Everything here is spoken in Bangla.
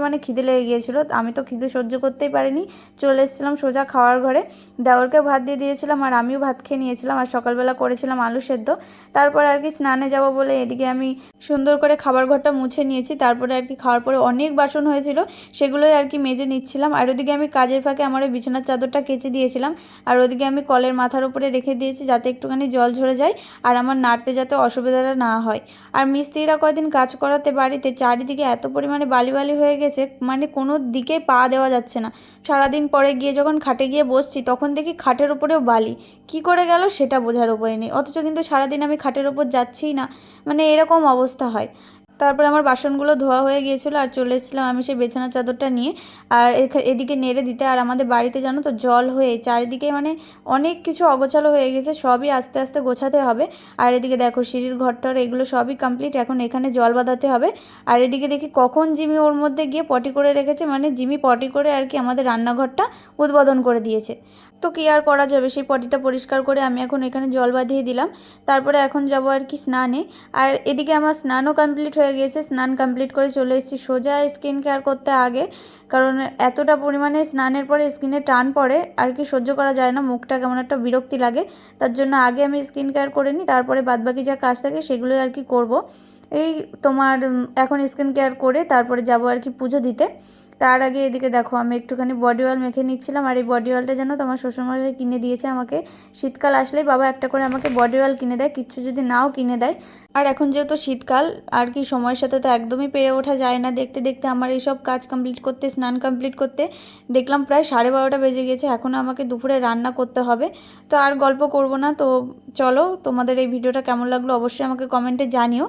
পরিমাণে খিদে লেগে গিয়েছিলো। আমি তো খিদে সহ্য করতেই পারিনি, চলে এসেছিলাম সোজা খাওয়ার ঘরে। দেওরকে ভাত দিয়ে দিয়েছিলাম আর আমিও ভাত খেয়ে নিয়েছিলাম। আর সকালবেলা করেছিলাম আলু সেদ্ধ। তারপর আর কি স্নানে যাব বলে এদিকে আমি সুন্দর করে খাবার ঘরটা মুছে নিয়েছি। তারপরে আর কি খাওয়ার পরে অনেক বাসন হয়েছিল, সেগুলোই আর কি মেজে নিচ্ছিলাম। আর ওদিকে আমি কাজের ফাঁকে আমার ওই বিছানার চাদরটা কেচে দিয়েছিলাম। আর ওদিকে আমি কলের মাথার উপরে রেখে দিয়েছি যাতে একটুখানি জল ঝরে যায় আর আমার নাড়তে যাতে অসুবিধাটা না হয়। আর মিস্ত্রিরা কয়দিন কাজ করাতে বাড়িতে চারিদিকে এত পরিমাণে বালি বালি হয়ে গেছে, মানে কোনো দিকে পা দেওয়া যাচ্ছে না। সারাদিন পরে গিয়ে যখন খাটে গিয়ে বসছি তখন দেখি খাটের উপরেও বালি, কি করে গেল সেটা বোঝার উপায় নেই। অথচ কিন্তু সারাদিন আমি খাটের ওপর যাচ্ছিই না, মানে এরকম অবস্থা হয়। তারপরে আমার বাসনগুলো ধোয়া হয়ে গিয়েছিলো আর চলে এসেছিলাম আমি সেই বিছানার চাদরটা নিয়ে আর এদিকে নেড়ে দিতে। আর আমাদের বাড়িতে জানো তো জল হয়ে চারিদিকে মানে অনেক কিছু অগোছালো হয়ে গেছে, সবই আস্তে আস্তে গোছাতে হবে। আর এদিকে দেখো সিঁড়ির ঘরটার এগুলো সবই কমপ্লিট, এখন এখানে জল বাঁধাতে হবে। আর এদিকে দেখি কখন জিমি ওর মধ্যে গিয়ে পটি করে রেখেছে, মানে জিমি পটি করে আর কি আমাদের রান্নাঘরটা উদ্বোধন করে দিয়েছে। তো কী আর করা যাবে, সেই পটিটা পরিষ্কার করে আমি এখন এখানে জল বাঁধিয়ে দিলাম। তারপরে এখন যাব আর কি স্নানে। আর এদিকে আমার স্নানও কমপ্লিট হয়ে গিয়েছে, স্নান কমপ্লিট করে চলে এসেছি সোজা স্কিন কেয়ার করতে আগে, কারণ এতটা পরিমাণে স্নানের পরে স্কিনে টান পড়ে আর কি সহ্য করা যায় না, মুখটা কেমন একটা বিরক্তি লাগে। তার জন্য আগে আমি স্কিন কেয়ার করে নিই, তারপরে বাদবাকি যা কাজ থাকে সেগুলোই আর কি করব। এই তোমার এখন স্কিন কেয়ার করে তারপরে যাব আর কি পুজো দিতে। তার আগে এদিকে দেখো আমি একটুখানি বডি অয়েল মেখে নিচ্ছিলাম। আর এই বডি অয়েলটা যেন তোমার শ্বশুরমশাই কিনে দিয়েছে আমাকে। শীতকাল আসলেই বাবা একটা করে আমাকে বডি অয়েল কিনে দেয়, কিচ্ছু যদি নাও কিনে দেয়। আর এখন যেহেতু শীতকাল আর কি সময়ের সাথে তো একদমই পেরে ওঠা যায় না, দেখতে দেখতে আমার এইসব কাজ কমপ্লিট করতে স্নান কমপ্লিট করতে দেখলাম প্রায় 12:30 বেজে গেছে। এখনও আমাকে দুপুরে রান্না করতে হবে। তো আর গল্প করব না, তো চলো তোমাদের এই ভিডিওটা কেমন লাগলো অবশ্যই আমাকে কমেন্টে জানিও।